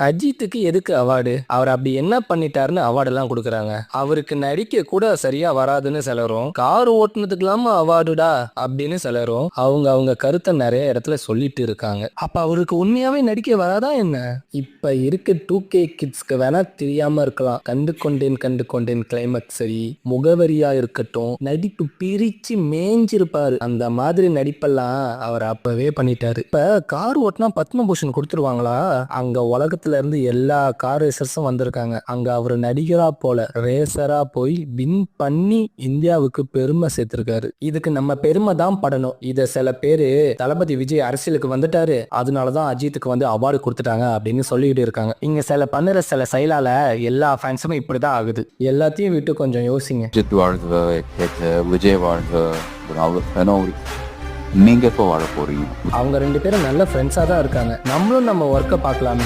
அஜித்துக்கு எதுக்கு அவார்டு? அவர் அப்படி என்ன பண்ணிட்டாருன்னு அவார்டு எல்லாம் கொடுக்குறாங்க? அவருக்கு நடிக்க கூட சரியா வராதுன்னு சிலரும், கார் ஓட்டுனதுக்கெல்லாம அவார்டுடா அப்படின்னு சிலரும் அவங்க கருத்தை நிறைய இடத்துல சொல்லிட்டு இருக்காங்க. அப்ப அவருக்கு உண்மையாவே நடிக்க வராதா என்ன? இப்ப இருக்க 2K கிட்ஸ்க்கு வேணா தெரியாம இருக்கலாம். கண்டு கொண்டேன் கிளைமேக்ஸ் சரி, முகவரியா இருக்கட்டும், நடிப்பு பிரிச்சு மேஞ்சிருப்பாரு. அந்த மாதிரி நடிப்பெல்லாம் அவர் அப்பவே பண்ணிட்டாரு. இப்ப கார் ஓட்டினா பத்மபூஷன் கொடுத்துருவாங்களா? அங்க உலகத்துல இருந்து எல்லா கார் ரேசர்ஸும் வந்திருக்காங்க. அங்க அவர் நடிகரா போல ரேசரா போய் வின் பண்ணி இந்தியாவுக்கு பெருமை சேர்த்திருக்காரு. இதுக்கு நம்ம பெருமை தான் படணும். இத சில பேரு தளபதி விஜய் அரசியலுக்கு வந்துட்டாரு, அதனாலதான் அஜித்துக்கு வந்து அவார்டு கொடுத்துட்டாங்க அப்படின்னு சொல்லிட்டு இருக்காங்க. இங்க பண்ணுற சில செயலால எல்லா ஃபேன்ஸுமே இப்படிதான் ஆகுது. எல்லாத்தையும் விட்டு கொஞ்சம் யோசிங்க. அஜித் வாழ்க, விஜய் வாழ்க. நீங்க எப்போ வாழ போறீங்க? அவங்க 2 பேரும் நல்ல ஃப்ரெண்ட்ஸா தான் இருக்காங்க. நம்மளும் நம்ம ஒர்க்கை பார்க்கலாமே.